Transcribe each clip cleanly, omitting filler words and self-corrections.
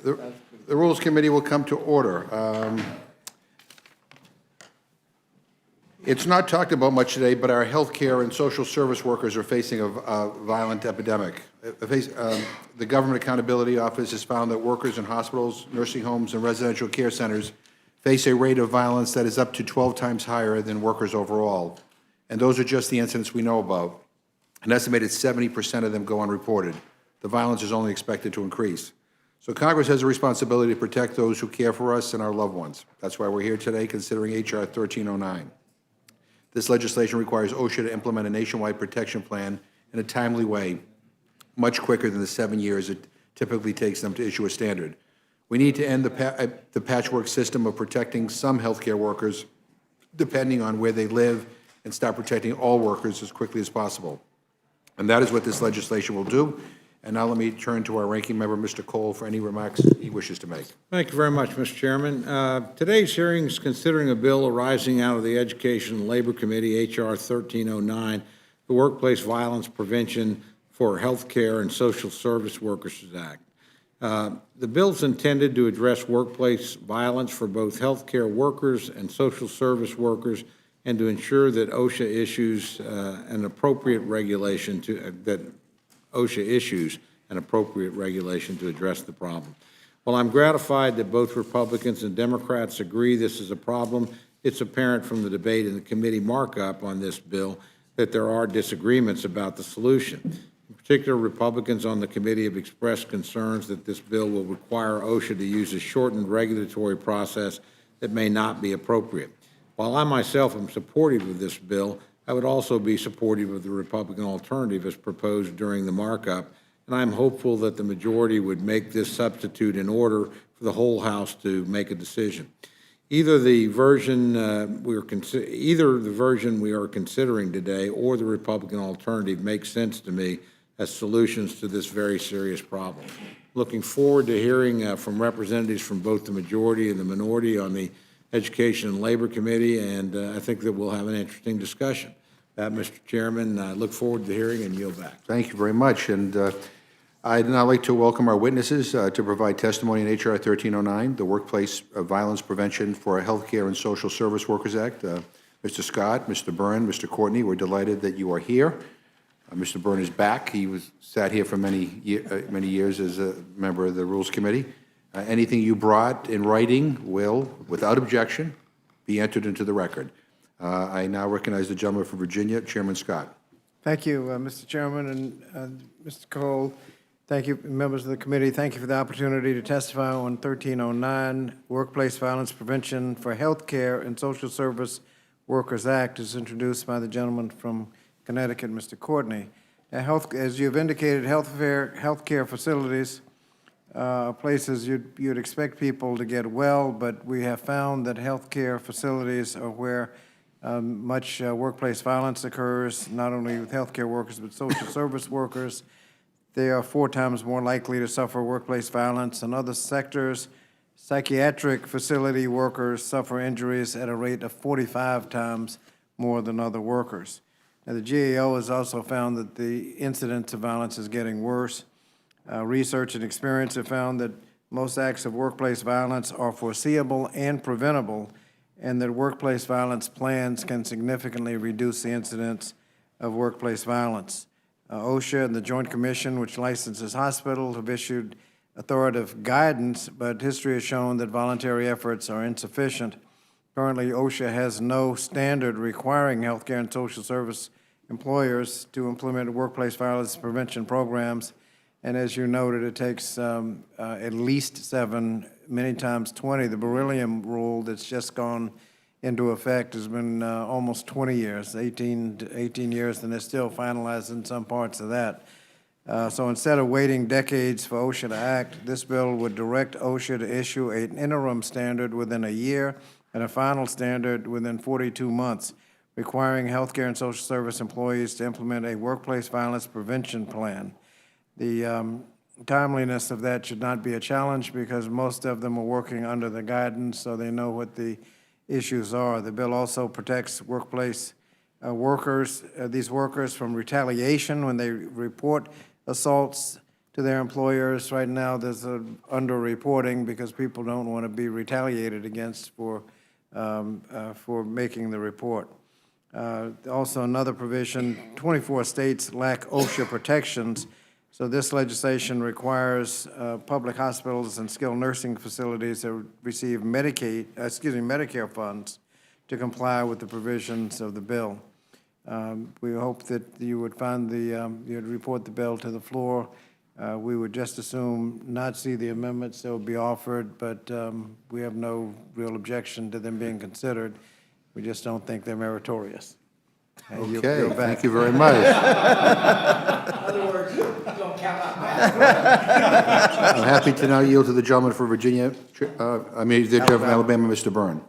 The Rules Committee will come to order. It's not talked about much today, but our healthcare and social service workers are facing a violent epidemic. The Government Accountability Office has found that workers in hospitals, nursing homes, and residential care centers face a rate of violence that is up to 12 times higher than workers overall. And those are just the incidents we know about. An estimated 70% of them go unreported. The violence is only expected to increase. So Congress has a responsibility to protect those who care for us and our loved ones. That's why we're here today considering H.R. 1309. This legislation requires OSHA to implement a nationwide protection plan in a timely way, much quicker than the 7 years it typically takes them to issue a standard. We need to end the patchwork system of protecting some healthcare workers depending on where they live and start protecting all workers as quickly as possible. And that is what this legislation will do. And now let me turn to our ranking member, Mr. Cole, for any remarks he wishes to make. Thank you very much, Mr. Chairman. Today's hearing is considering a bill arising out of the Education and Labor Committee, H.R. 1309, the Workplace Violence Prevention for Healthcare and Social Service Workers Act. The bill is intended to address workplace violence for both healthcare workers and social service workers, and to ensure that OSHA issues an appropriate regulation to address the problem. While I'm gratified that both Republicans and Democrats agree this is a problem, it's apparent from the debate in the committee markup on this bill that there are disagreements about the solution. In particular, Republicans on the committee have expressed concerns that this bill will require OSHA to use a shortened regulatory process that may not be appropriate. While I myself am supportive of this bill, I would also be supportive of the Republican alternative as proposed during the markup, and I'm hopeful that the majority would make this substitute in order for the whole House to make a decision. Either the version we are considering today or the Republican alternative makes sense to me as solutions to this very serious problem. Looking forward to hearing from representatives from both the majority and the minority on the Education and Labor Committee, and I think that we'll have an interesting discussion. Mr. Chairman, I look forward to the hearing and yield back. Thank you very much. And I'd now like to welcome our witnesses to provide testimony in H.R. 1309, the Workplace Violence Prevention for Healthcare and Social Service Workers Act. Mr. Scott, Mr. Byrne, Mr. Courtney, we're delighted that you are here. Mr. Byrne is back. He sat here for many years as a member of the Rules Committee. Anything you brought in writing will, without objection, be entered into the record. I now recognize the gentleman from Virginia, Chairman Scott. Thank you, Mr. Chairman, and Mr. Cole. Thank you, members of the committee. Thank you for the opportunity to testify on 1309, Workplace Violence Prevention for Healthcare and Social Service Workers Act, as introduced by the gentleman from Connecticut, Mr. Courtney. Now, as you've indicated, healthcare facilities places you'd expect people to get well, but we have found that healthcare facilities are where much workplace violence occurs, not only with healthcare workers, but social service workers. They are 4 times more likely to suffer workplace violence. In other sectors, psychiatric facility workers suffer injuries at a rate of 45 times more than other workers. Now, the GAO has also found that the incidence of violence is getting worse. Research and experience have found that most acts of workplace violence are foreseeable and preventable, and that workplace violence plans can significantly reduce the incidence of workplace violence. OSHA and the Joint Commission, which licenses hospitals, have issued authoritative guidance, but history has shown that voluntary efforts are insufficient. Currently, OSHA has no standard requiring healthcare and social service employers to implement workplace violence prevention programs. And as you noted, it takes at least 7, many times 20. The beryllium rule that's just gone into effect has been almost 20 years, 18 years, and they're still finalizing some parts of that. So instead of waiting decades for OSHA to act, this bill would direct OSHA to issue an interim standard within a year and a final standard within 42 months, requiring healthcare and social service employees to implement a workplace violence prevention plan. The timeliness of that should not be a challenge because most of them are working under the guidance, so they know what the issues are. The bill also protects workplace workers, these workers from retaliation when they report assaults to their employers. Right now, there's a underreporting because people don't want to be retaliated against for making the report. Also, another provision, 24 states lack OSHA protections, so this legislation requires public hospitals and skilled nursing facilities that receive Medicare funds to comply with the provisions of the bill. We hope that you would you'd report the bill to the floor. We would just assume not see the amendments that would be offered, but we have no real objection to them being considered. We just don't think they're meritorious. Okay, thank you very much. In other words, don't count out my I'm happy to now yield to the gentleman for Virginia, the gentleman from Alabama, Mr. Byrne.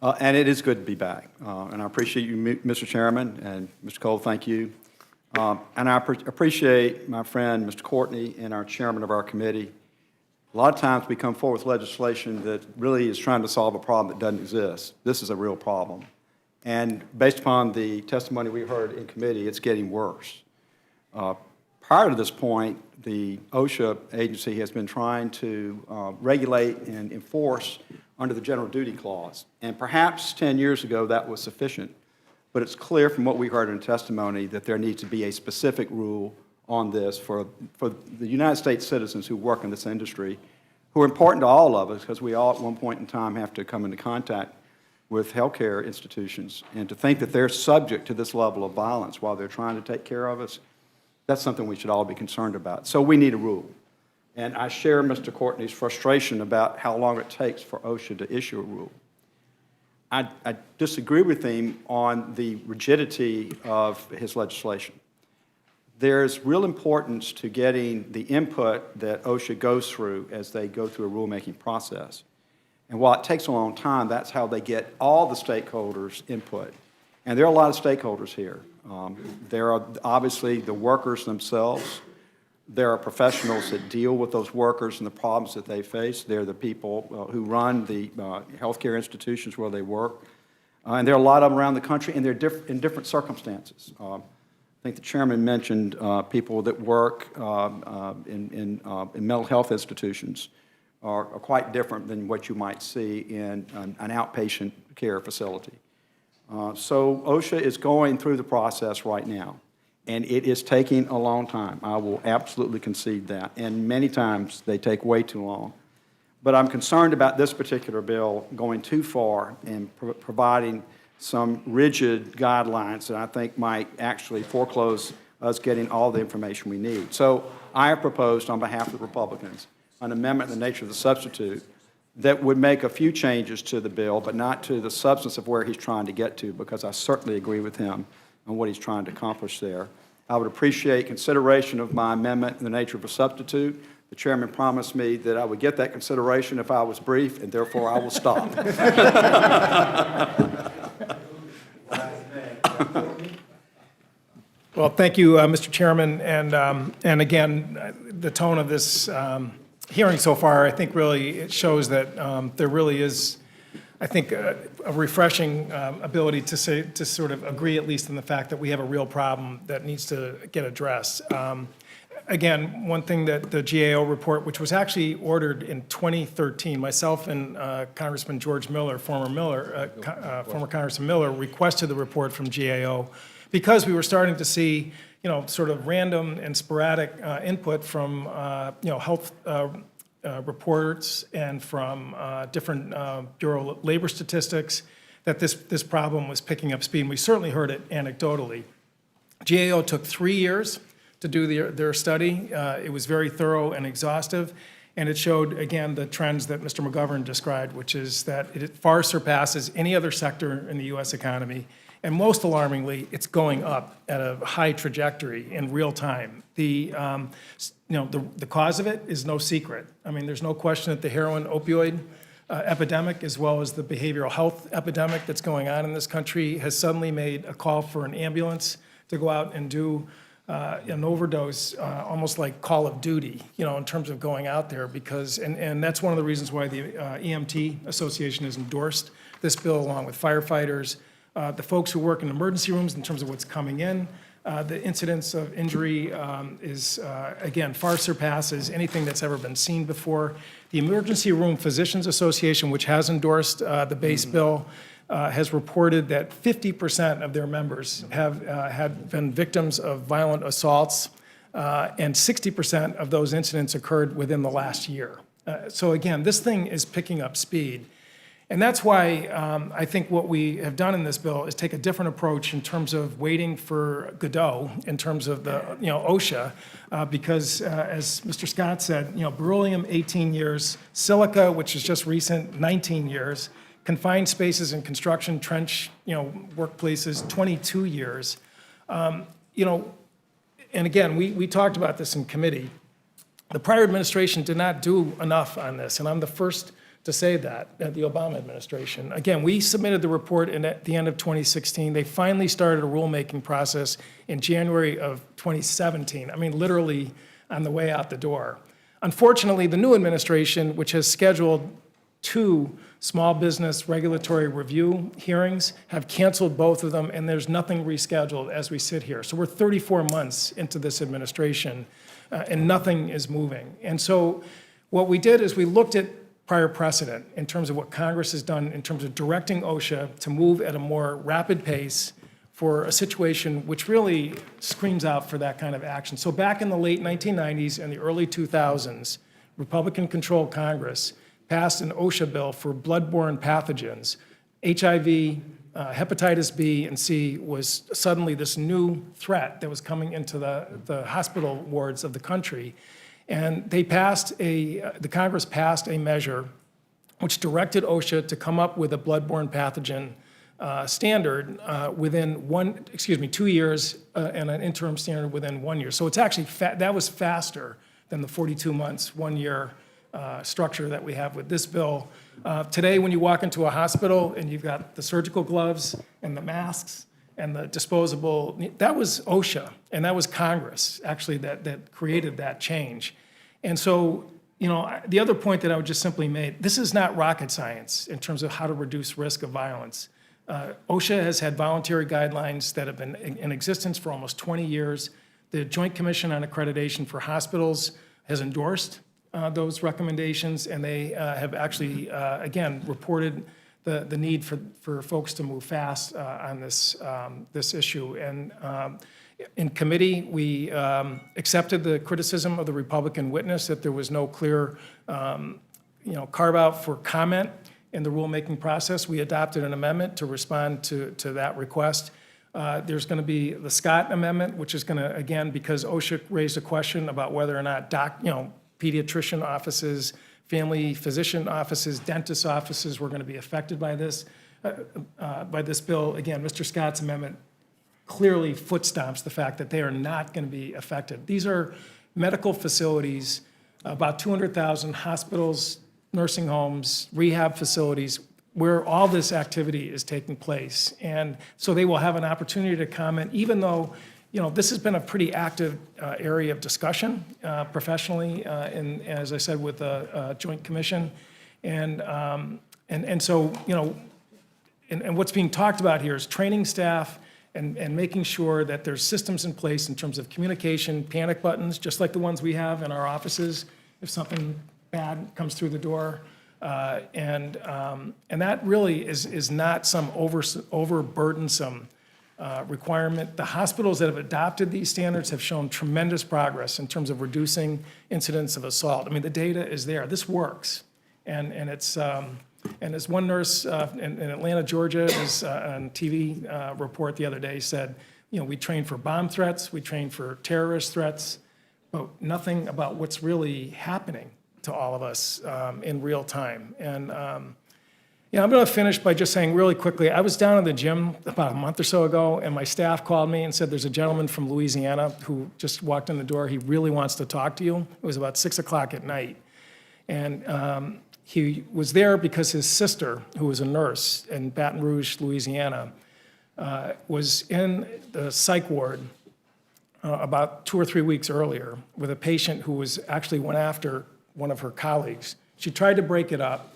And it is good to be back. And I appreciate you, Mr. Chairman, and Mr. Cole, thank you. And I appreciate my friend, Mr. Courtney, and our chairman of our committee. A lot of times we come forward with legislation that really is trying to solve a problem that doesn't exist. This is a real problem. And based upon the testimony we heard in committee, it's getting worse. Prior to this point, the OSHA agency has been trying to regulate and enforce under the General Duty Clause. And perhaps 10 years ago that was sufficient, but it's clear from what we heard in testimony that there needs to be a specific rule on this for the United States citizens who work in this industry, who are important to all of us, because we all at one point in time have to come into contact with healthcare institutions. And to think that they're subject to this level of violence while they're trying to take care of us, that's something we should all be concerned about. So we need a rule. And I share Mr. Courtney's frustration about how long it takes for OSHA to issue a rule. I disagree with him on the rigidity of his legislation. There's real importance to getting the input that OSHA goes through as they go through a rulemaking process. And while it takes a long time, that's how they get all the stakeholders' input. And there are a lot of stakeholders here. There are obviously the workers themselves. There are professionals that deal with those workers and the problems that they face. There are the people who run the healthcare institutions where they work. And there are a lot of them around the country, and they're in different circumstances. I think the chairman mentioned people that work in mental health institutions are quite different than what you might see in an outpatient care facility. So OSHA is going through the process right now, and it is taking a long time. I will absolutely concede that, and many times they take way too long. But I'm concerned about this particular bill going too far and providing some rigid guidelines that I think might actually foreclose us getting all the information we need. So I have proposed on behalf of the Republicans an amendment in the nature of the substitute that would make a few changes to the bill, but not to the substance of where he's trying to get to, because I certainly agree with him on what he's trying to accomplish there. I would appreciate consideration of my amendment in the nature of a substitute. The chairman promised me that I would get that consideration if I was brief, and therefore I will stop. Well, thank you, Mr. Chairman, and again, the tone of this hearing so far, I think really it shows that there really is, I think, a refreshing ability to sort of agree at least in the fact that we have a real problem that needs to get addressed. Again, one thing that the GAO report, which was actually ordered in 2013, myself and Congressman George Miller, former Congressman Miller, requested the report from GAO because we were starting to see, sort of random and sporadic input from, health reports and from different Bureau of Labor statistics that this problem was picking up speed. And we certainly heard it anecdotally. GAO took 3 years to do their study. It was very thorough and exhaustive, and it showed, again, the trends that Mr. McGovern described, which is that it far surpasses any other sector in the U.S. economy, and most alarmingly, it's going up at a high trajectory in real time. The cause of it is no secret. I mean, there's no question that the heroin opioid epidemic, as well as the behavioral health epidemic that's going on in this country, has suddenly made a call for an ambulance to go out and do an overdose, almost like Call of Duty, in terms of going out there, because, and that's one of the reasons why the EMT Association has endorsed this bill, along with firefighters, the folks who work in emergency rooms in terms of what's coming in, The incidence of injury is, again, far surpasses anything that's ever been seen before. The Emergency Room Physicians Association, which has endorsed the base bill, has reported that 50% of their members have had been victims of violent assaults, and 60% of those incidents occurred within the last year. So again, this thing is picking up speed. And that's why I think what we have done in this bill is take a different approach in terms of waiting for Godot, in terms of the, OSHA, because as Mr. Scott said, beryllium, 18 years, silica, which is just recent, 19 years, confined spaces in construction, trench, workplaces, 22 years. And again, we talked about this in committee. The prior administration did not do enough on this, and I'm the first to say that, the Obama administration. Again, we submitted the report at the end of 2016. They finally started a rulemaking process in January of 2017. I mean, literally on the way out the door. Unfortunately, the new administration, which has scheduled 2 small business regulatory review hearings, have canceled both of them, and there's nothing rescheduled as we sit here. So we're 34 months into this administration, and nothing is moving. And so what we did is we looked at prior precedent in terms of what Congress has done in terms of directing OSHA to move at a more rapid pace for a situation which really screams out for that kind of action. So back in the late 1990s and the early 2000s, Republican-controlled Congress passed an OSHA bill for bloodborne pathogens. HIV, hepatitis B and C was suddenly this new threat that was coming into the hospital wards of the country. And the Congress passed a measure which directed OSHA to come up with a bloodborne pathogen standard within 2 years and an interim standard within 1 year. So it's actually, that was faster than the 42 months, 1 year structure that we have with this bill. Today, when you walk into a hospital and you've got the surgical gloves and the masks and the disposable, that was OSHA, and that was Congress, actually, that created that change. And so, the other point that I would just simply make, this is not rocket science in terms of how to reduce risk of violence. OSHA has had voluntary guidelines that have been in existence for almost 20 years. The Joint Commission on Accreditation for Hospitals has endorsed those recommendations, and they have actually, again, reported the need for folks to move fast on this issue. And in committee, we accepted the criticism of the Republican witness that there was no clear, carve out for comment in the rulemaking process. We adopted an amendment to respond to that request. There's going to be the Scott Amendment, which is going to, again, because OSHA raised a question about whether or not pediatrician offices, family physician offices, dentist offices were going to be affected by this bill. Again, Mr. Scott's amendment clearly foot stomps the fact that they are not going to be affected. These are medical facilities, about 200,000 hospitals, nursing homes, rehab facilities, where all this activity is taking place. And so they will have an opportunity to comment, even though this has been a pretty active area of discussion professionally, and as I said, with the Joint Commission. And so, and what's being talked about here is training staff and making sure that there's systems in place in terms of communication, panic buttons, just like the ones we have in our offices if something bad comes through the door. And that really is not some overburdensome requirement. The hospitals that have adopted these standards have shown tremendous progress in terms of reducing incidents of assault. I mean, the data is there. This works. And it's, and as one nurse in Atlanta, Georgia, was on TV report the other day said, we train for bomb threats, we train for terrorist threats, but nothing about what's really happening to all of us in real time. And I'm going to finish by just saying really quickly, I was down in the gym about a month or so ago, and my staff called me and said there's a gentleman from Louisiana who just walked in the door. He really wants to talk to you. It was about 6 o'clock at night. And he was there because his sister, who was a nurse in Baton Rouge, Louisiana, was in the psych ward about 2 or 3 weeks earlier with a patient who actually went after one of her colleagues. She tried to break it up.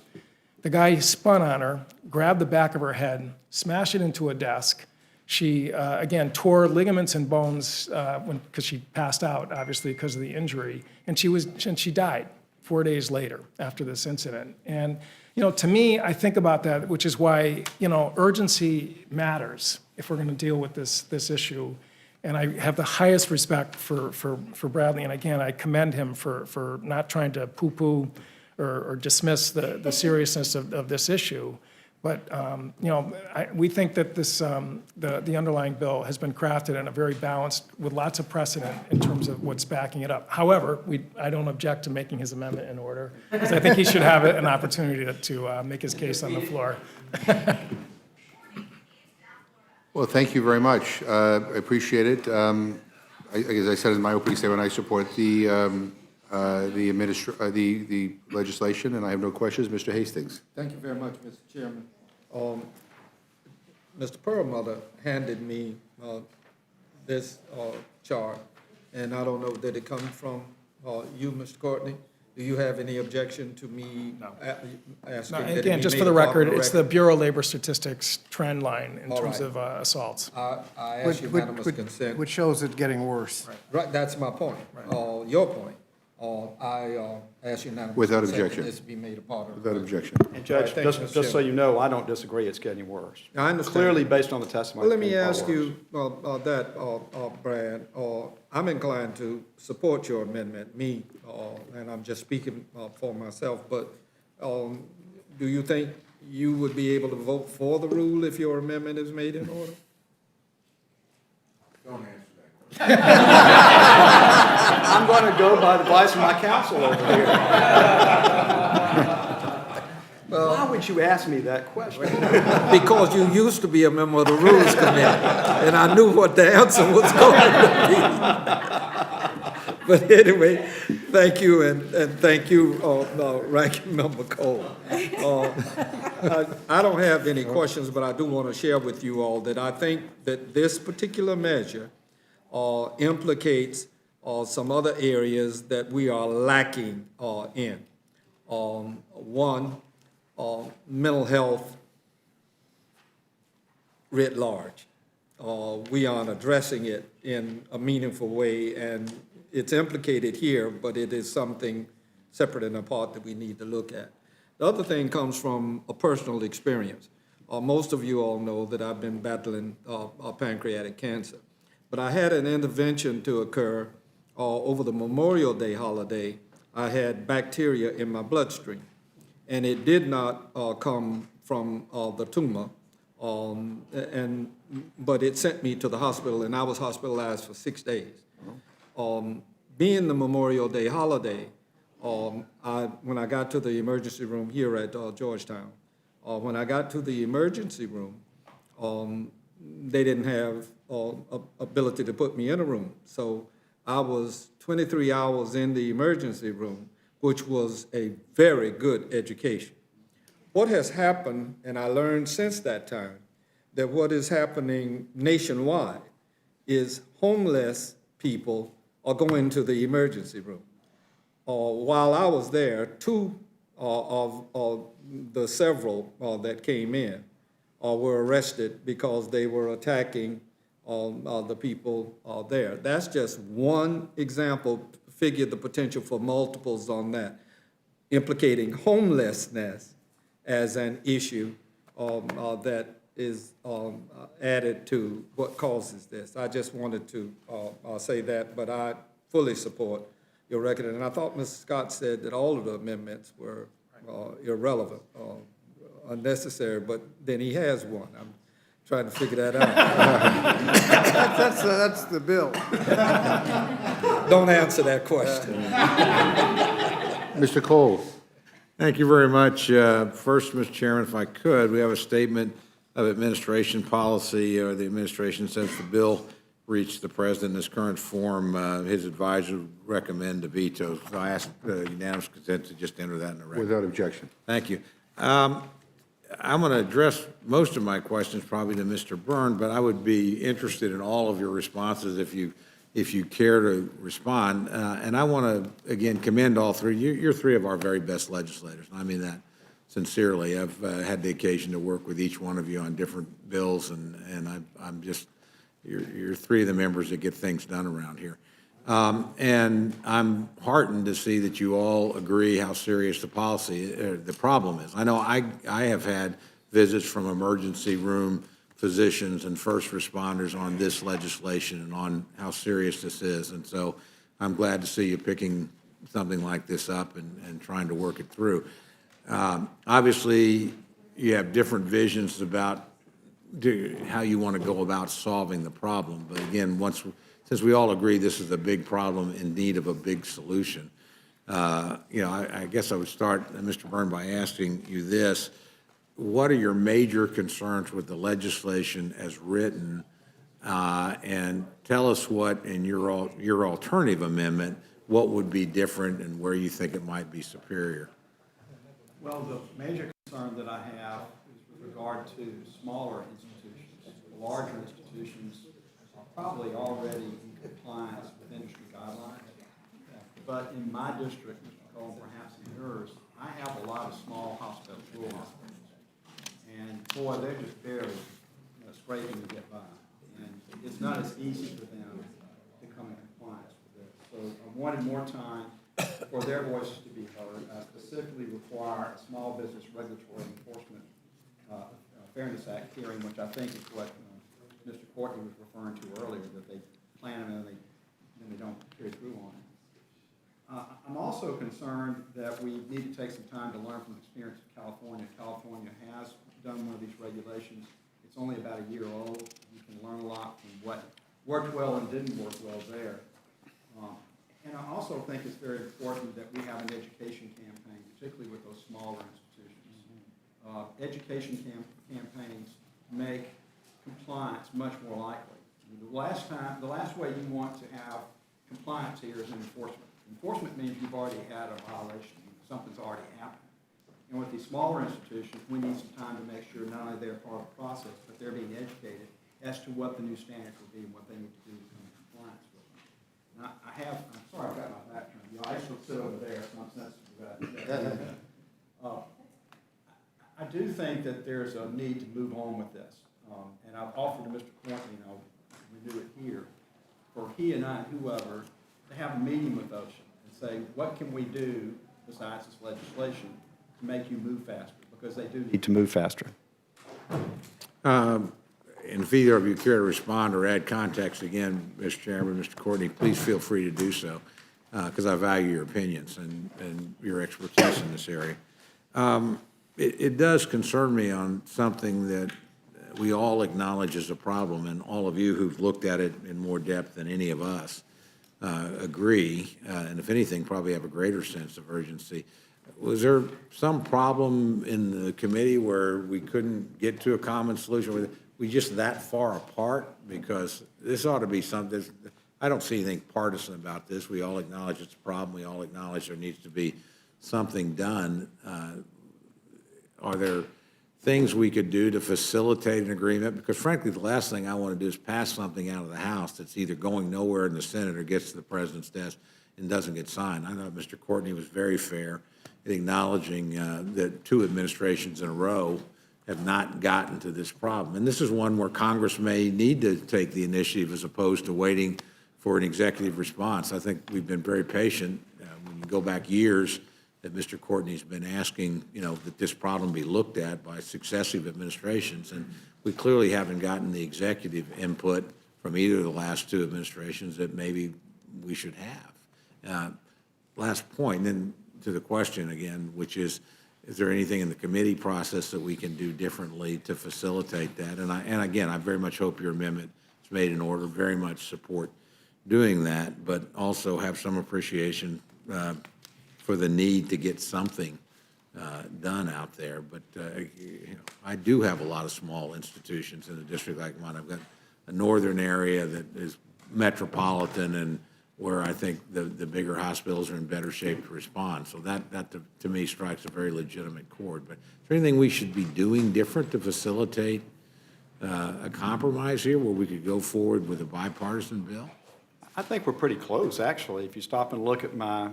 The guy spun on her, grabbed the back of her head, smashed it into a desk. She, again, tore ligaments and bones because she passed out, obviously, because of the injury. And she died 4 days later after this incident. And, to me, I think about that, which is why, urgency matters if we're going to deal with this issue. And I have the highest respect for Bradley. And again, I commend him for not trying to poo-poo or dismiss the seriousness of this issue. But, we think that this, the underlying bill has been crafted in a very balanced, with lots of precedent in terms of what's backing it up. However, I don't object to making his amendment in order, because I think he should have an opportunity to make his case on the floor. Well, thank you very much. I appreciate it. As I said in my opening statement, I support the legislation, and I have no questions. Mr. Hastings. Thank you very much, Mr. Chairman. Mr. Perlmutter handed me this chart, and I don't know, did it come from you, Mr. Courtney? Do you have any objection to me asking that it be Again, just made for the a part of record, it's the Bureau of Labor Statistics trend line in terms of assaults. I ask unanimous consent. Which shows it getting worse. Right, that's my point, your point. I ask unanimous Without consent objection. that this be made a part of. Without objection. And Judge, Thank you, Mr. just so Chairman. you know, I don't disagree, it's getting worse. I understand. Clearly, based on the testimony. Well, let me it ask getting far you Brad. I'm inclined to support your amendment, and I'm just speaking for myself, but do you think you would be able to vote for the rule if your amendment is made in order? Don't answer that. I'm going to go by the advice of my counsel over here. Why would you ask me that question? Because you used to be a member of the Rules Committee, and I knew what the answer was going to be. But anyway, thank you, and thank you, Ranking Member Cole. I don't have any questions, but I do want to share with you all that I think that this particular measure implicates some other areas that we are lacking in. One, mental health writ large. We aren't addressing it in a meaningful way, and it's implicated here, but it is something separate and apart that we need to look at. The other thing comes from a personal experience. Most of you all know that I've been battling pancreatic cancer, but I had an intervention to occur over the Memorial Day holiday. I had bacteria in my bloodstream, and it did not come from the tumor, but it sent me to the hospital, and I was hospitalized for 6 days. Being the Memorial Day holiday, when I got to the emergency room here at Georgetown, when I got to the emergency room, they didn't have ability to put me in a room. So I was 23 hours in the emergency room, which was a very good education. What has happened, and I learned since that time, that what is happening nationwide is homeless people are going to the emergency room. While I was there, two of the several that came in were arrested because they were attacking the people there. That's just one example. Figure the potential for multiples on that, implicating homelessness as an issue that is added to what causes this. I just wanted to say that, but I fully support your record. And I thought Mr. Scott said that all of the amendments were irrelevant, unnecessary, but then he has one. I'm trying to figure that out. That's the bill. Don't answer that question. Mr. Cole. Thank you very much. First, Mr. Chairman, if I could, we have a statement of administration policy, or the administration says the bill reached the president in its current form. His advisor would recommend a veto. So I ask unanimous consent to just enter that in the record. Without objection. Thank you. I'm going to address most of my questions probably to Mr. Byrne, but I would be interested in all of your responses if you care to respond. And I want to, again, commend all three. You're three of our very best legislators, and I mean that sincerely. I've had the occasion to work with each one of you on different bills, and I'm just, you're three of the members that get things done around here. And I'm heartened to see that you all agree how serious the problem is. I know I have had visits from emergency room physicians and first responders on this legislation and on how serious this is. And so I'm glad to see you picking something like this up and trying to work it through. Obviously, you have different visions about how you want to go about solving the problem. But again, since we all agree this is a big problem in need of a big solution, I guess I would start, Mr. Byrne, by asking you this. What are your major concerns with the legislation as written? And tell us what, in your alternative amendment, what would be different and where you think it might be superior? Well, the major concern that I have is with regard to smaller institutions. The larger institutions are probably already in compliance with industry guidelines. But in my district, Mr. Cole, perhaps in yours, I have a lot of small hospitals, rural hospitals. And boy, they're just barely scraping to get by. And it's not as easy for them to come in compliance with this. So I wanted more time for their voices to be heard. I specifically require a small business regulatory enforcement Fairness Act hearing, which I think is what Mr. Courtney was referring to earlier, that they plan them and then they don't carry through on it. I'm also concerned that we need to take some time to learn from the experience of California. California has done one of these regulations. It's only about a year old. You can learn a lot from what worked well and didn't work well there. And I also think it's very important that we have an education campaign, particularly with those smaller institutions. Education campaigns make compliance much more likely. The last way you want to have compliance here is enforcement. Enforcement means you've already had a violation. Something's already happened. And with these smaller institutions, we need some time to make sure not only they're part of the process, but they're being educated as to what the new standards will be and what they need to do to come in compliance with them. And I'm sorry I've got my back turned. I used to sit over there, so I'm sensitive to that. I do think that there's a need to move on with this. And I've offered to Mr. Courtney, and I'll renew it here, for he and I, whoever, to have a meeting with Osha and say, what can we do besides this legislation to make you move faster? Because they do need to move faster. And if either of you care to respond or add context again, Mr. Chairman, Mr. Courtney, please feel free to do so, because I value your opinions and your expertise in this area. It does concern me on something that we all acknowledge as a problem, and all of you who've looked at it in more depth than any of us agree, and if anything, probably have a greater sense of urgency. Was there some problem in the committee where we couldn't get to a common solution? Were we just that far apart? Because this ought to be something, I don't see anything partisan about this. We all acknowledge it's a problem. We all acknowledge there needs to be something done. Are there things we could do to facilitate an agreement? Because frankly, the last thing I want to do is pass something out of the House that's either going nowhere in the Senate or gets to the President's desk and doesn't get signed. I thought Mr. Courtney was very fair in acknowledging that 2 administrations in a row have not gotten to this problem. And this is one where Congress may need to take the initiative as opposed to waiting for an executive response. I think we've been very patient. When you go back years, that Mr. Courtney's been asking, that this problem be looked at by successive administrations, and we clearly haven't gotten the executive input from either of the last 2 administrations that maybe we should have. Last point, then to the question again, which is there anything in the committee process that we can do differently to facilitate that? And again, I very much hope your amendment is made in order, very much support doing that, but also have some appreciation for the need to get something done out there. But I do have a lot of small institutions in a district like mine. I've got a northern area that is metropolitan and where I think the bigger hospitals are in better shape to respond. So that to me strikes a very legitimate chord. But is there anything we should be doing different to facilitate a compromise here where we could go forward with a bipartisan bill? I think we're pretty close, actually. If you stop and look at my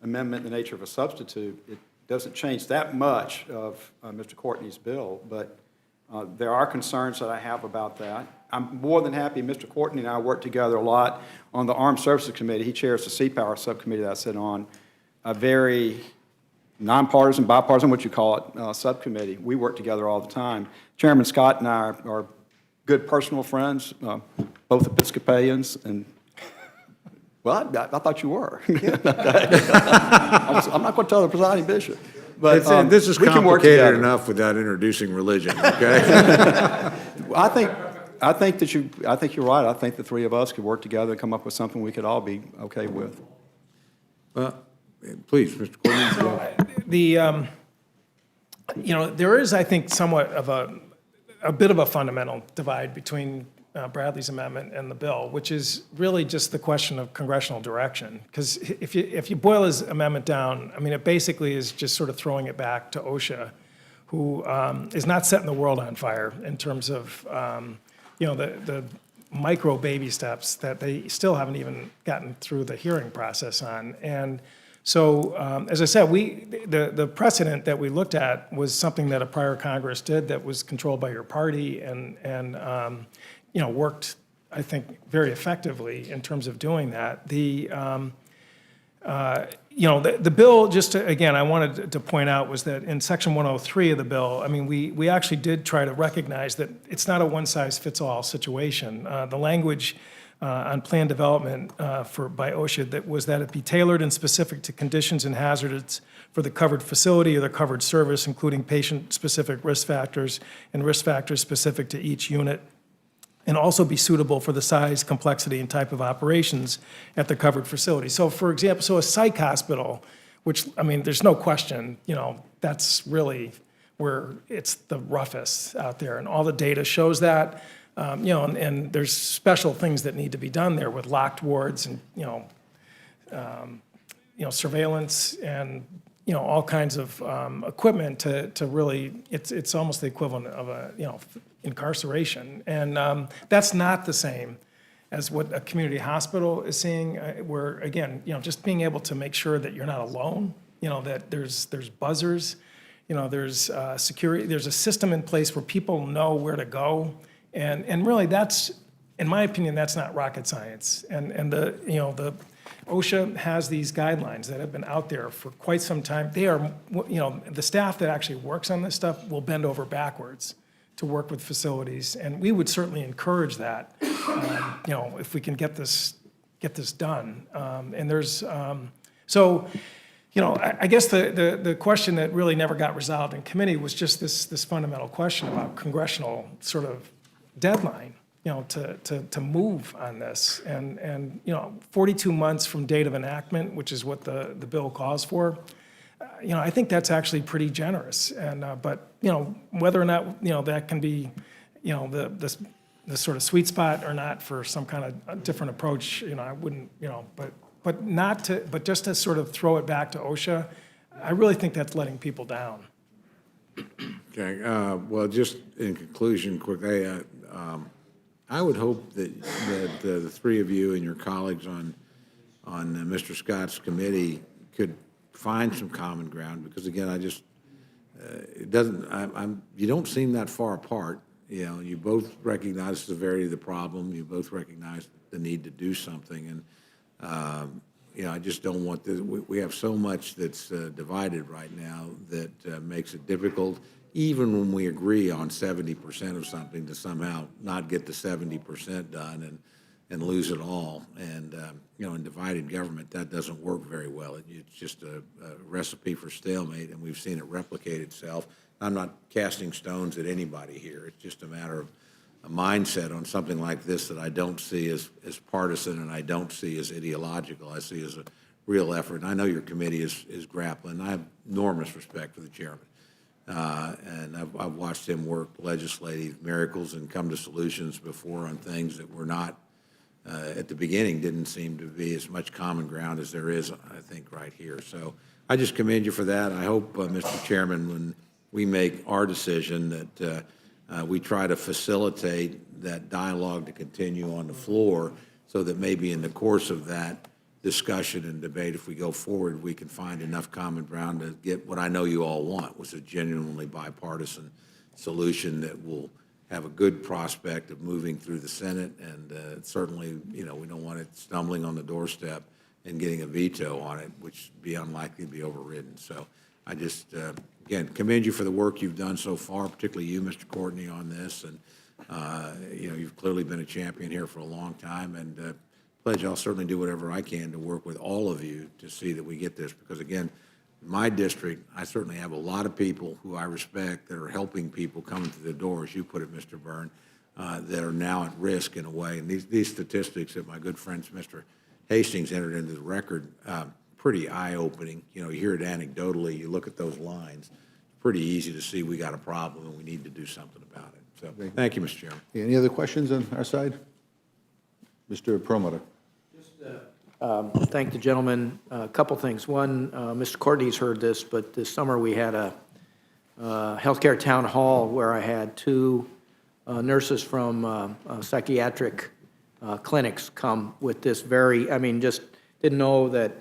amendment in the nature of a substitute, doesn't change that much of Mr. Courtney's bill, but there are concerns that I have about that. I'm more than happy, Mr. Courtney and I work together a lot on the Armed Services Committee. He chairs the Sea Power Subcommittee that I sit on, a very nonpartisan, bipartisan, what you call it, subcommittee. We work together all the time. Chairman Scott and I are good personal friends, both Episcopalians, and, well, I thought you were. I'm not going to tell the presiding bishop. But This is we can work complicated together. enough without introducing religion, okay? I think you're right. I think the three of us could work together and come up with something we could all be okay with. Please, Mr. Courtney. There is, I think, somewhat of a bit of a fundamental divide between Bradley's amendment and the bill, which is really just the question of congressional direction. Because if you boil his amendment down, I mean, it basically is just sort of throwing it back to Osha, who is not setting the world on fire in terms of, the micro baby steps that they still haven't even gotten through the hearing process on. And so, as I said, the precedent that we looked at was something that a prior Congress did that was controlled by your party and worked, I think, very effectively in terms of doing that. The bill, again, I wanted to point out was that in Section 103 of the bill, I mean, we actually did try to recognize that it's not a one-size-fits-all situation. The language on plan development by OSHA was that it be tailored and specific to conditions and hazards for the covered facility or the covered service, including patient-specific risk factors and risk factors specific to each unit, and also be suitable for the size, complexity, and type of operations at the covered facility. So, for example, a psych hospital, which, I mean, there's no question, that's really where it's the roughest out there, and all the data shows that. And there's special things that need to be done there with locked wards and, surveillance and, all kinds of equipment to really, it's almost the equivalent of incarceration. And that's not the same as what a community hospital is seeing, where, again, just being able to make sure that you're not alone, that there's buzzers, there's security, there's a system in place where people know where to go. And really, that's, in my opinion, that's not rocket science. And the OSHA has these guidelines that have been out there for quite some time. They are, the staff that actually works on this stuff will bend over backwards to work with facilities, and we would certainly encourage that. If we can get this done. And there's I guess the question that really never got resolved in committee was just this fundamental question about congressional sort of deadline, to move on this. And 42 months from date of enactment, which is what the bill calls for, I think that's actually pretty generous. And but whether or not that can be the sort of sweet spot or not for some kind of a different approach, I wouldn't, but just to sort of throw it back to OSHA, I really think that's letting people down. Okay, well, just in conclusion, quickly, I would hope that the three of you and your colleagues on Mr. Scott's committee could find some common ground, because again, it doesn't. You don't seem that far apart. You both recognize the severity of the problem. You both recognize the need to do something, and I just don't want this. We have so much that's divided right now that makes it difficult, even when we agree on 70% of something, to somehow not get the 70% done and lose it all. And, in divided government, that doesn't work very well. It's just a recipe for stalemate, and we've seen it replicate itself. I'm not casting stones at anybody here. It's just a matter of a mindset on something like this that I don't see as partisan, and I don't see as ideological. I see as a real effort. And I know your committee is grappling. I have enormous respect for the chairman. And I've watched him work legislative miracles and come to solutions before on things that were not, at the beginning, didn't seem to be as much common ground as there is, I think, right here. So I just commend you for that. I hope, Mr. Chairman, when we make our decision that we try to facilitate that dialogue to continue on the floor, so that maybe in the course of that, discussion and debate, if we go forward, we can find enough common ground to get what I know you all want, was a genuinely bipartisan solution that will have a good prospect of moving through the Senate, and certainly, we don't want it stumbling on the doorstep and getting a veto on it, which would be unlikely to be overridden. So I just, again, commend you for the work you've done so far, particularly you, Mr. Courtney, on this, and you've clearly been a champion here for a long time, and pledge I'll certainly do whatever I can to work with all of you to see that we get this, because again, in my district, I certainly have a lot of people who I respect that are helping people coming through the door, as you put it, Mr. Byrne, that are now at risk in a way. And these statistics that my good friends, Mr. Hastings, entered into the record, pretty eye-opening. You hear it anecdotally, you look at those lines, it's pretty easy to see we got a problem and we need to do something about it. So thank you, Mr. Chairman. Any other questions on our side? Mr. Perlmutter. Thank the gentleman. A couple things. One, Mr. Courtney's heard this, but this summer we had a healthcare town hall where I had two nurses from psychiatric clinics come with this just didn't know that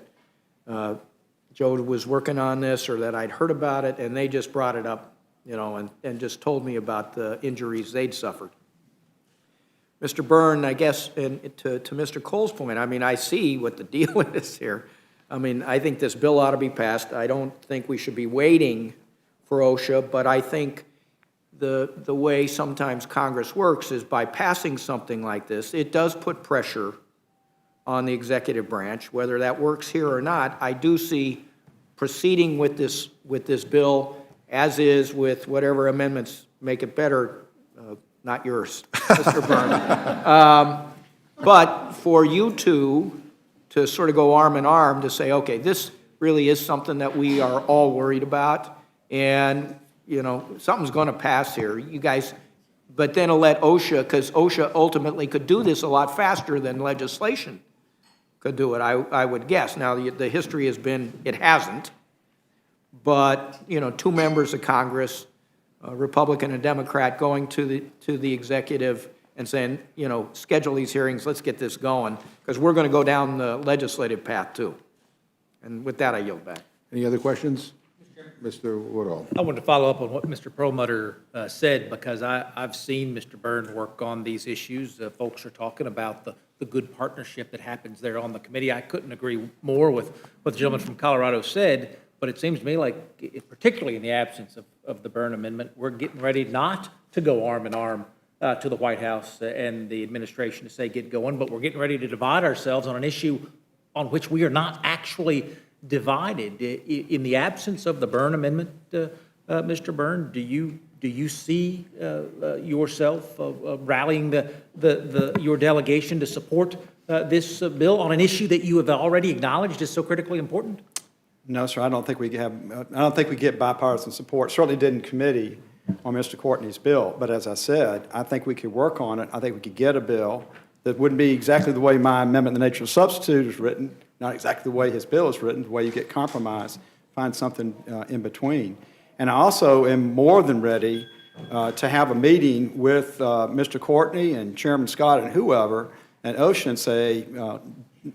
Joe was working on this or that I'd heard about it, and they just brought it up, and just told me about the injuries they'd suffered. Mr. Byrne, I guess, and to Mr. Cole's point, I see what the deal is here. I think this bill ought to be passed. I don't think we should be waiting for OSHA, but I think the way sometimes Congress works is by passing something like this, it does put pressure on the executive branch. Whether that works here or not, I do see proceeding with this bill as is, with whatever amendments make it better. Not yours, Mr. Byrne. But for you two to sort of go arm in arm to say, okay, this really is something that we are all worried about, and, something's going to pass here. You guys, but then to let OSHA, because OSHA ultimately could do this a lot faster than legislation could do it, I would guess. Now, the history has been, it hasn't, but, two members of Congress, a Republican and Democrat, going to the executive and saying, schedule these hearings, let's get this going, because we're going to go down the legislative path too. And with that, I yield back. Any other questions? Mr. Woodall. I wanted to follow up on what Mr. Perlmutter said, because I've seen Mr. Byrne work on these issues. Folks are talking about the good partnership that happens there on the committee. I couldn't agree more with what the gentleman from Colorado said, but it seems to me like, particularly in the absence of the Byrne Amendment, we're getting ready not to go arm in arm to the White House and the administration to say get going, but we're getting ready to divide ourselves on an issue on which we are not actually divided. In the absence of the Byrne Amendment, Mr. Byrne, do you see yourself rallying your delegation to support this bill on an issue that you have already acknowledged is so critically important? No, sir, I don't think we get bipartisan support. Certainly did in committee on Mr. Courtney's bill. But as I said, I think we could work on it. I think we could get a bill that wouldn't be exactly the way my amendment, the nature of substitute, is written, not exactly the way his bill is written, the way you get compromise, find something in between. And I also am more than ready to have a meeting with Mr. Courtney and Chairman Scott and whoever, and OSHA, and say,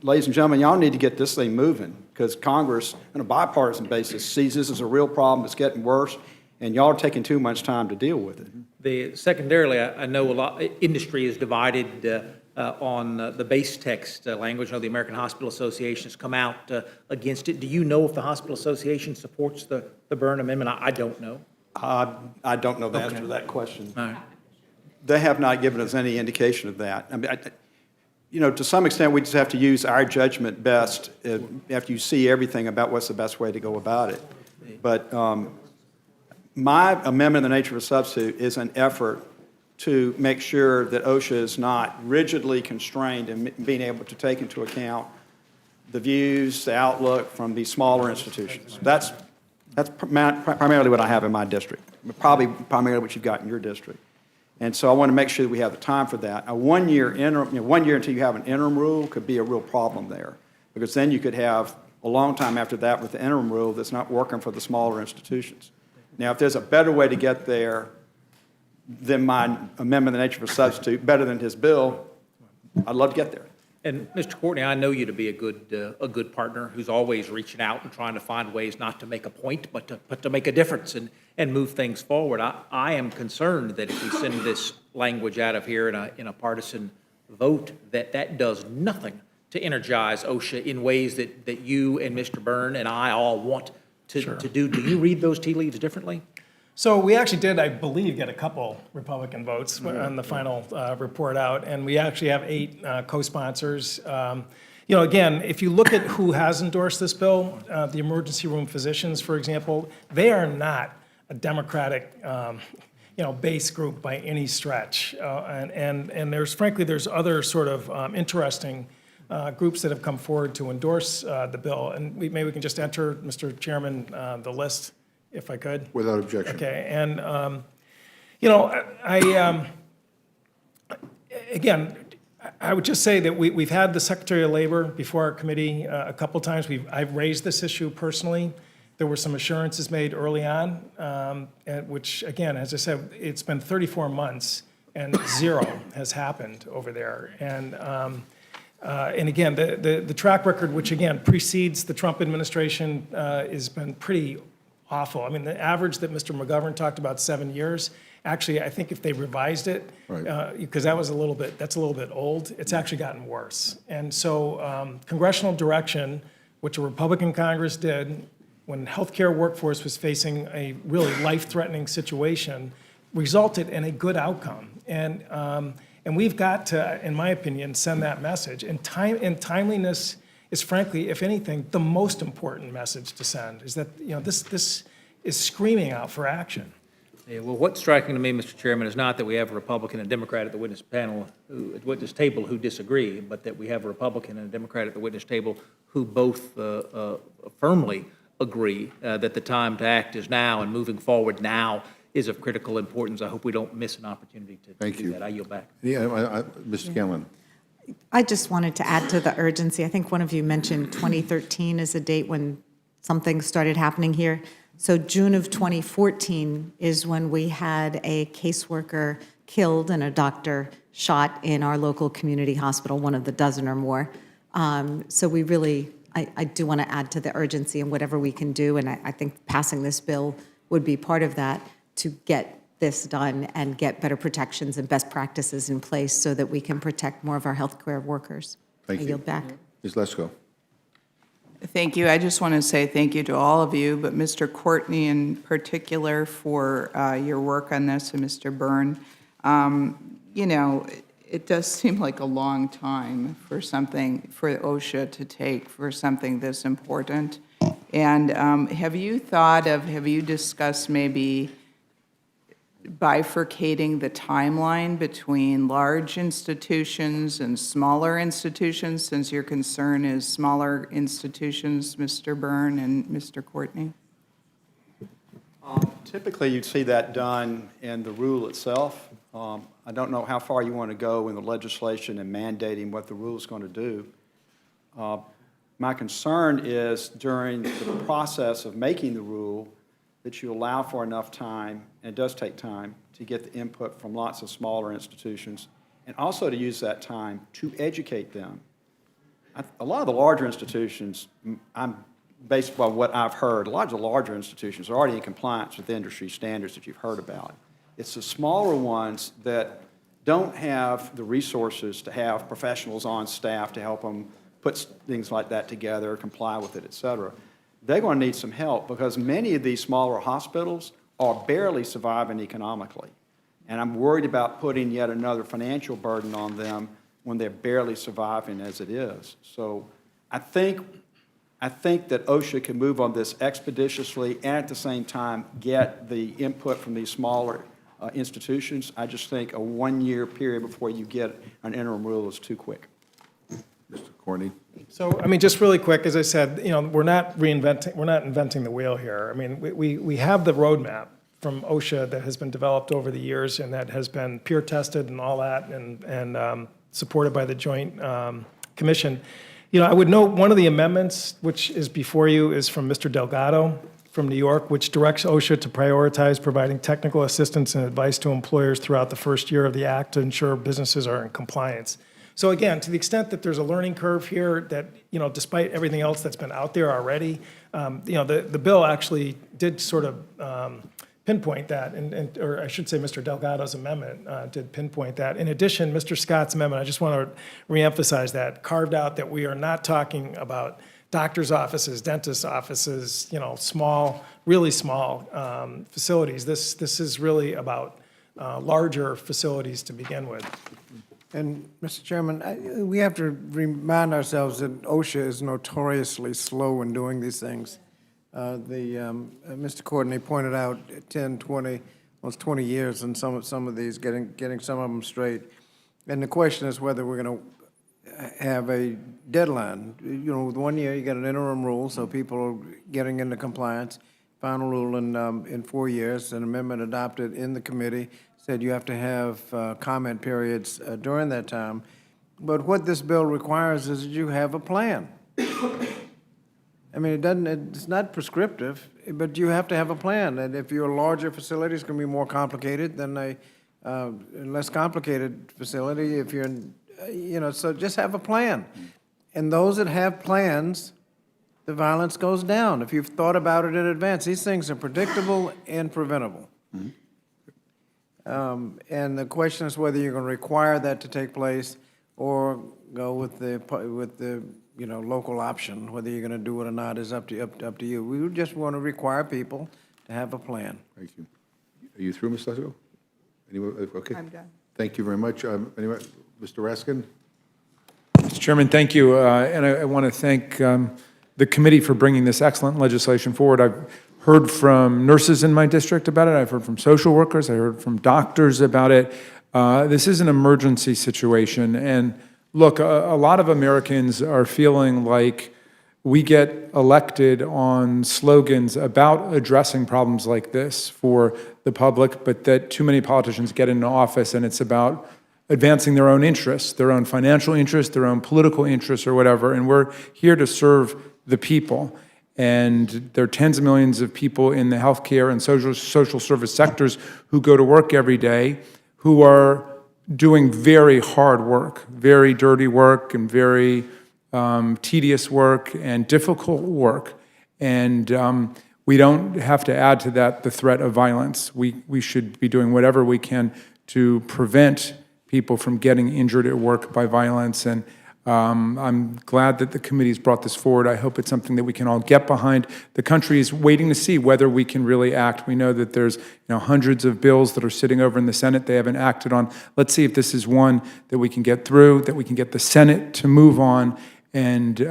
ladies and gentlemen, y'all need to get this thing moving, because Congress, on a bipartisan basis, sees this as a real problem. It's getting worse, and y'all are taking too much time to deal with it. Secondarily, I know industry is divided on the base text language. I know the American Hospital Association has come out against it. Do you know if the Hospital Association supports the Byrne Amendment? I don't know. I don't know the answer to that question. All right. They have not given us any indication of that. To some extent, we just have to use our judgment best after you see everything about what's the best way to go about it. But my amendment in the nature of a substitute is an effort to make sure that OSHA is not rigidly constrained in being able to take into account the views, the outlook from these smaller institutions. That's primarily what I have in my district, probably primarily what you've got in your district. And so I want to make sure that we have the time for that. A 1 year interim, 1 year until you have an interim rule could be a real problem there, because then you could have a long time after that with the interim rule that's not working for the smaller institutions. Now, if there's a better way to get there than my amendment in the nature of a substitute, better than his bill, I'd love to get there. And Mr. Courtney, I know you to be a good partner who's always reaching out and trying to find ways not to make a point, but to make a difference and move things forward. I am concerned that if we send this language out of here in a partisan vote, that does nothing to energize OSHA in ways that you and Mr. Byrne and I all want to do. Do you read those tea leaves differently? So we actually did, I believe, get a couple Republican votes on the final report out, and we actually have 8 co-sponsors. Again, if you look at who has endorsed this bill, the emergency room physicians, for example, they are not a Democratic, base group by any stretch. And there's other sort of interesting groups that have come forward to endorse the bill. And maybe we can just enter, Mr. Chairman, the list, if I could. Without objection. Okay, and, again, I would just say that we've had the Secretary of Labor before our committee a couple times. I've raised this issue personally. There were some assurances made early on, which, again, as I said, it's been 34 months and 0 has happened over there. And again, the track record, which again precedes the Trump administration, has been pretty awful. I mean, the average that Mr. McGovern talked about, 7 years, actually, I think if they revised it, because that's a little bit old, it's actually gotten worse. And so congressional direction, which a Republican Congress did when healthcare workforce was facing a really life-threatening situation, resulted in a good outcome. And we've got to, in my opinion, send that message. And timeliness is, frankly, if anything, the most important message to send, is that, this is screaming out for action. Yeah, well, what's striking to me, Mr. Chairman, is not that we have a Republican and Democrat at the witness table who disagree, but that we have a Republican and a Democrat at the witness table who both firmly agree that the time to act is now, and moving forward now is of critical importance. I hope we don't miss an opportunity to do that. I yield back. Yeah, Ms. Scanlon. I just wanted to add to the urgency. I think one of you mentioned 2013 as a date when something started happening here. So June of 2014 is when we had a caseworker killed and a doctor shot in our local community hospital, one of the dozen or more. So we really, I do want to add to the urgency and whatever we can do, and I think passing this bill would be part of that, to get this done and get better protections and best practices in place so that we can protect more of our healthcare workers. Thank you. I yield back. Ms. Lesko. Thank you. I just want to say thank you to all of you, but Mr. Courtney in particular for your work on this, and Mr. Byrne. It does seem like a long time for OSHA to take for something this important. And have you discussed maybe bifurcating the timeline between large institutions and smaller institutions, since your concern is smaller institutions, Mr. Byrne and Mr. Courtney? Typically, you'd see that done in the rule itself. I don't know how far you want to go in the legislation and mandating what the rule is going to do. My concern is during the process of making the rule that you allow for enough time, and it does take time, to get the input from lots of smaller institutions, and also to use that time to educate them. A lot of the larger institutions, based upon what I've heard, a lot of the larger institutions are already in compliance with industry standards that you've heard about. It's the smaller ones that don't have the resources to have professionals on staff to help them put things like that together, comply with it, et cetera. They're going to need some help because many of these smaller hospitals are barely surviving economically. And I'm worried about putting yet another financial burden on them when they're barely surviving as it is. So I think that OSHA can move on this expeditiously and at the same time get the input from these smaller institutions. I just think a one-year period before you get an interim rule is too quick. Mr. Courtney. So, I mean, just really quick, as I said, we're not inventing the wheel here. I mean, we have the roadmap from OSHA that has been developed over the years and that has been peer tested and all that and supported by the Joint Commission. I would note one of the amendments, which is before you, is from Mr. Delgado from New York, which directs OSHA to prioritize providing technical assistance and advice to employers throughout the first year of the act to ensure businesses are in compliance. So again, to the extent that there's a learning curve here, that, despite everything else that's been out there already, the bill actually did sort of pinpoint that, or I should say Mr. Delgado's amendment did pinpoint that. In addition, Mr. Scott's amendment, I just want to reemphasize that, carved out that we are not talking about doctor's offices, dentist offices, small, really small facilities. This is really about larger facilities to begin with. And, Mr. Chairman, we have to remind ourselves that OSHA is notoriously slow in doing these things. Mr. Courtney pointed out 10, 20, almost 20 years in some of these, getting some of them straight. And the question is whether we're going to have a deadline. With 1 year, you got an interim rule, so people are getting into compliance. Final rule in 4 years, an amendment adopted in the committee said you have to have comment periods during that time. But what this bill requires is that you have a plan. I mean, it's not prescriptive, but you have to have a plan. And if you're a larger facility, it's going to be more complicated than a less complicated facility. If you're, so just have a plan. And those that have plans, the violence goes down. If you've thought about it in advance, these things are predictable and preventable. And the question is whether you're going to require that to take place or go with the local option. Whether you're going to do it or not is up to you. We would just want to require people to have a plan. Thank you. Are you through, Ms. Lesko? Anyone? Okay. I'm done. Thank you very much. Anyone? Mr. Raskin? Mr. Chairman, thank you. And I want to thank the committee for bringing this excellent legislation forward. I've heard from nurses in my district about it. I've heard from social workers. I heard from doctors about it. This is an emergency situation. And look, a lot of Americans are feeling like we get elected on slogans about addressing problems like this for the public, but that too many politicians get into office and it's about advancing their own interests, their own financial interests, their own political interests or whatever. And we're here to serve the people. And there are tens of millions of people in the healthcare and social service sectors who go to work every day, who are doing very hard work, very dirty work and very tedious work and difficult work. And we don't have to add to that the threat of violence. We should be doing whatever we can to prevent people from getting injured at work by violence. And I'm glad that the committee's brought this forward. I hope it's something that we can all get behind. The country is waiting to see whether we can really act. We know that there's hundreds of bills that are sitting over in the Senate they haven't acted on. Let's see if this is one that we can get through, that we can get the Senate to move on, and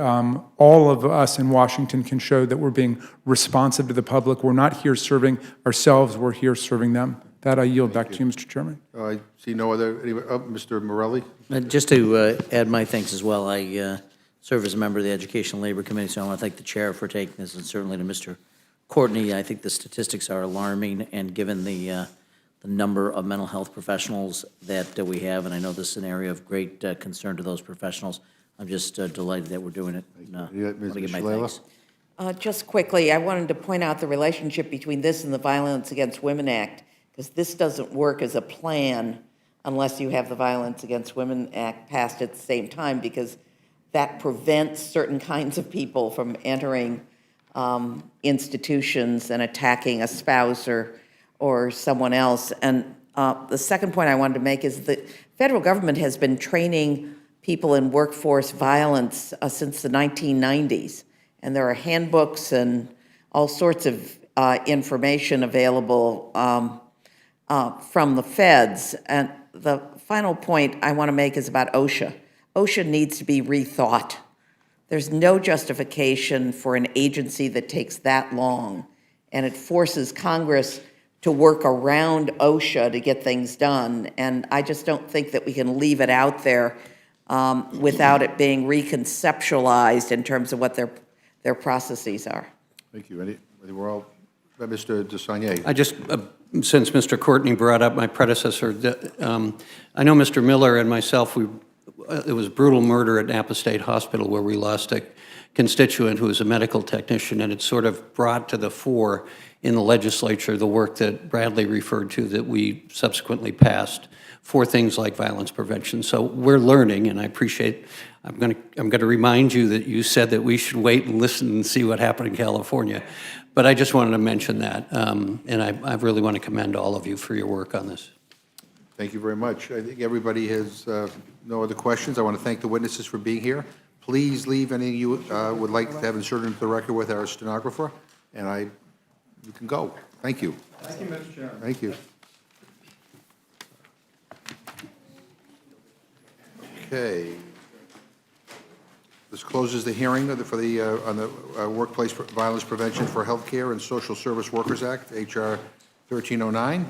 all of us in Washington can show that we're being responsive to the public. We're not here serving ourselves, we're here serving them. That I yield back to you, Mr. Chairman. I see no other, Mr. Morelli? Just to add my thanks as well, I serve as a member of the Education and Labor Committee, so I want to thank the chair for taking this, and certainly to Mr. Courtney. I think the statistics are alarming, and given the number of mental health professionals that we have, and I know this is an area of great concern to those professionals, I'm just delighted that we're doing it. I want to give my thanks. Just quickly, I wanted to point out the relationship between this and the Violence Against Women Act, because this doesn't work as a plan unless you have the Violence Against Women Act passed at the same time, because that prevents certain kinds of people from entering institutions and attacking a spouse or someone else. And the second point I wanted to make is the federal government has been training people in workforce violence since the 1990s. And there are handbooks and all sorts of information available from the feds. And the final point I want to make is about OSHA. OSHA needs to be rethought. There's no justification for an agency that takes that long, and it forces Congress to work around OSHA to get things done. And I just don't think that we can leave it out there without it being reconceptualized in terms of what their processes are. Thank you. We're all, Mr. DeSagne. I just, since Mr. Courtney brought up my predecessor, I know Mr. Miller and myself, it was brutal murder at Napa State Hospital where we lost a constituent who is a medical technician, and it sort of brought to the fore in the legislature the work that Bradley referred to that we subsequently passed for things like violence prevention. So we're learning, and I appreciate, I'm going to remind you that you said that we should wait and listen and see what happened in California. But I just wanted to mention that, and I really want to commend all of you for your work on this. Thank you very much. I think everybody has no other questions. I want to thank the witnesses for being here. Please leave anything you would like to have inserted into the record with our stenographer, and you can go. Thank you. Thank you, Mr. Chairman. Thank you. Okay. This closes the hearing on the Workplace Violence Prevention for Healthcare and Social Service Workers Act, H.R. 1309.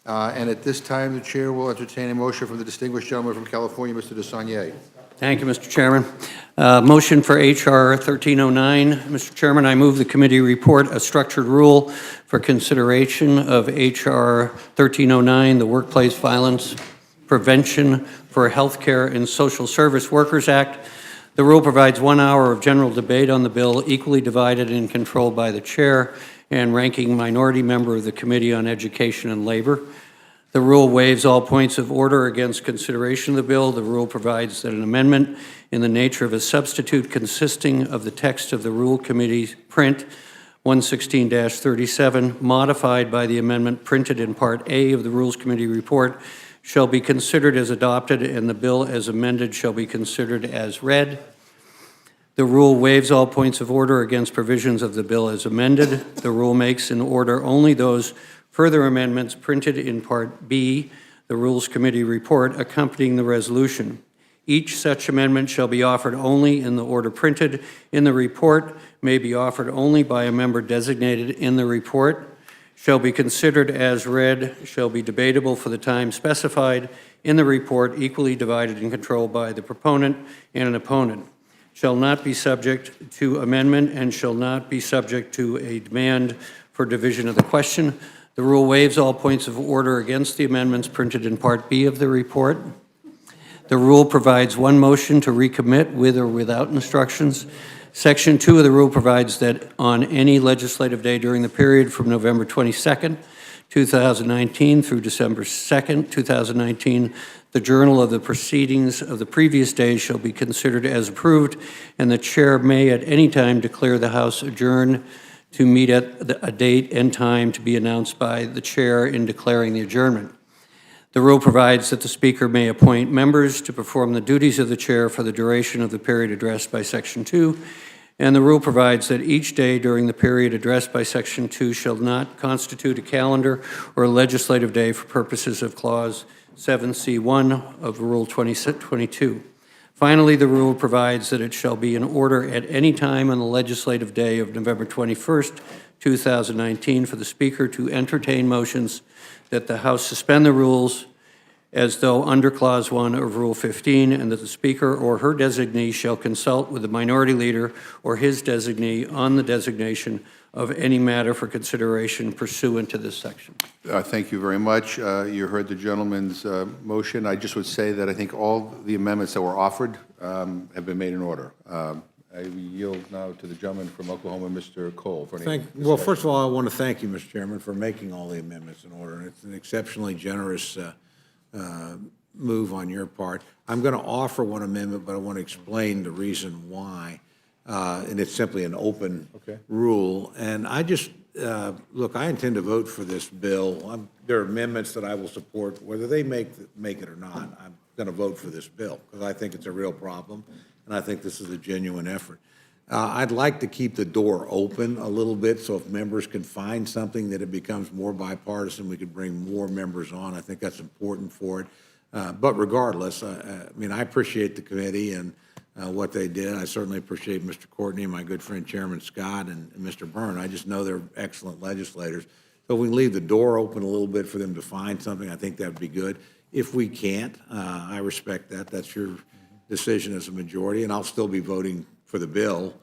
And at this time, the chair will entertain a motion from the distinguished gentleman from California, Mr. DeSaulnier. Thank you, Mr. Chairman. Motion for H.R. 1309. Mr. Chairman, I move the committee report a structured rule for consideration of H.R. 1309, the Workplace Violence Prevention for Healthcare and Social Service Workers Act. The rule provides 1 hour of general debate on the bill, equally divided and controlled by the chair and ranking minority member of the Committee on Education and Labor. The rule waives all points of order against consideration of the bill. The rule provides that an amendment in the nature of a substitute consisting of the text of the Rule Committee's print 116-37, modified by the amendment printed in Part A of the Rules Committee report, shall be considered as adopted, and the bill as amended shall be considered as read. The rule waives all points of order against provisions of the bill as amended. The rule makes in order only those further amendments printed in Part B, the Rules Committee report, accompanying the resolution. Each such amendment shall be offered only in the order printed in the report, may be offered only by a member designated in the report, shall be considered as read, shall be debatable for the time specified in the report, equally divided and controlled by the proponent and an opponent, shall not be subject to amendment, and shall not be subject to a demand for division of the question. The rule waives all points of order against the amendments printed in Part B of the report. The rule provides one motion to recommit with or without instructions. Section 2 of the rule provides that on any legislative day during the period from November 22nd, 2019 through December 2nd, 2019, the journal of the proceedings of the previous day shall be considered as approved, and the chair may at any time declare the House adjourned to meet at a date and time to be announced by the chair in declaring the adjournment. The rule provides that the Speaker may appoint members to perform the duties of the chair for the duration of the period addressed by Section 2, and the rule provides that each day during the period addressed by Section 2 shall not constitute a calendar or a legislative day for purposes of Clause 7C1 of Rule 2022. Finally, the rule provides that it shall be in order at any time on the legislative day of November 21st, 2019, for the Speaker to entertain motions that the House suspend the rules as though under Clause 1 of Rule 15, and that the Speaker or her designee shall consult with the minority leader or his designee on the designation of any matter for consideration pursuant to this section. Thank you very much. You heard the gentleman's motion. I just would say that I think all the amendments that were offered have been made in order. I yield now to the gentleman from Oklahoma, Mr. Cole. For any Well, first of all, I want to thank you, Mr. Chairman, for making all the amendments in order. It's an exceptionally generous move on your part. I'm going to offer one amendment, but I want to explain the reason why. And it's simply an open rule. And I just, look, I intend to vote for this bill. There are amendments that I will support, whether they make it or not. I'm going to vote for this bill because I think it's a real problem, and I think this is a genuine effort. I'd like to keep the door open a little bit, so if members can find something that it becomes more bipartisan, we could bring more members on. I think that's important for it. But regardless, I mean, I appreciate the committee and what they did. I certainly appreciate Mr. Courtney, my good friend Chairman Scott, and Mr. Byrne. I just know they're excellent legislators. So if we can leave the door open a little bit for them to find something, I think that would be good. If we can't, I respect that. That's your decision as a majority, and I'll still be voting for the bill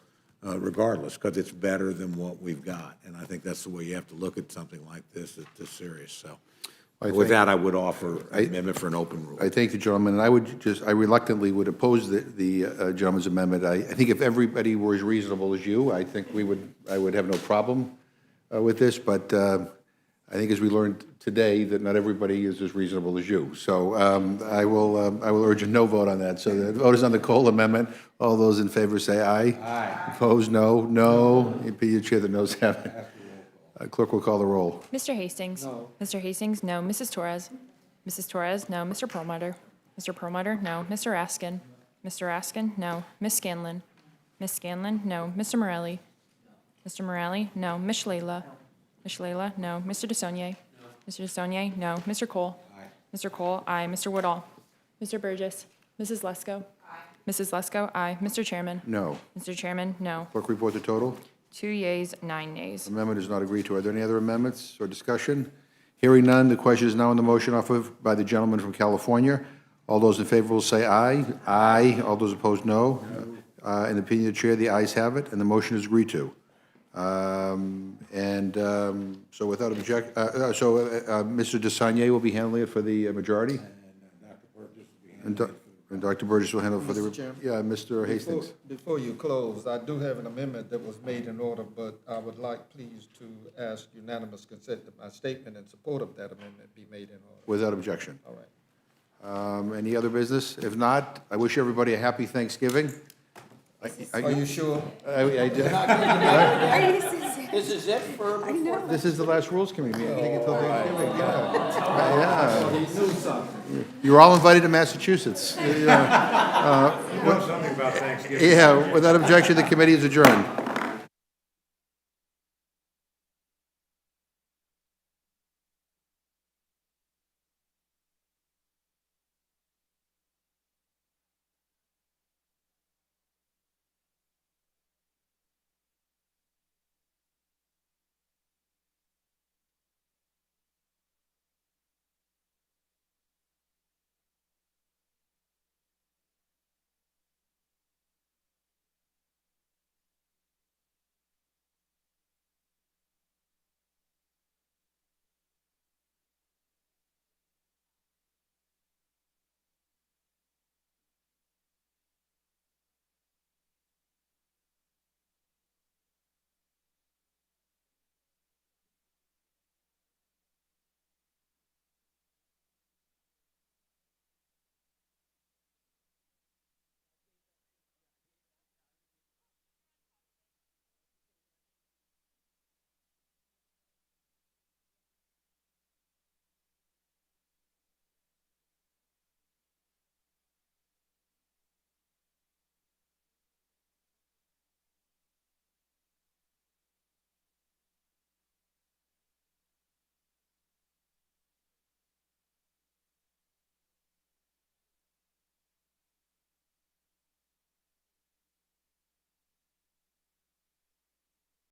regardless, because it's better than what we've got. And I think that's the way you have to look at something like this. It's this serious. So With that, I would offer an amendment for an open rule. I thank the gentleman, and I reluctantly would oppose the gentleman's amendment. I think if everybody were as reasonable as you, I think I would have no problem with this, but I think as we learned today, that not everybody is as reasonable as you. So I will urge a no vote on that. So the vote is on the Cole amendment. All those in favor say aye. Aye. Opposed, no. No. Be the chair, the noes have it. Clerk will call the roll. Mr. Hastings? No. Mr. Hastings, no. Mrs. Torres? Mrs. Torres, no. Mr. Perlmutter? Mr. Perlmutter, no. Mr. Raskin? Mr. Raskin, no. Ms. Scanlon? Ms. Scanlon, no. Mr. Morelli? Mr. Morelli, no. Ms. Shalala? Ms. Shalala, no. Mr. DeSaulnier? Mr. DeSaulnier, no. Mr. Cole? Aye. Mr. Cole, aye. Mr. Woodall? Mr. Burgess? Mrs. Lesko? Aye. Mrs. Lesko, aye. Mr. Chairman? No. Mr. Chairman, no. Clerk report the total. 2 yeas, 9 nays. Amendment is not agreed to. Are there any other amendments or discussion? Hearing none, the question is now on the motion offered by the gentleman from California. All those in favor will say aye. Aye. All those opposed, no. In the opinion of the chair, the ayes have it, and the motion is agreed to. So without objection, Mr. DeSaulnier will be handling it for the majority? And Dr. Burgess will handle it for the... Mr. Chairman? Yeah, Mr. Hastings. Before you close, I do have an amendment that was made in order, but I would like, please, to ask unanimous consent that my statement in support of that amendment be made in order. Without objection. All right. Any other business? If not, I wish everybody a happy Thanksgiving. Are you sure? I did. This is it for? This is the last Rules Committee meeting. I think until Thanksgiving, yeah. You're all invited to Massachusetts. You know something about Thanksgiving. Yeah, without objection, the committee is adjourned.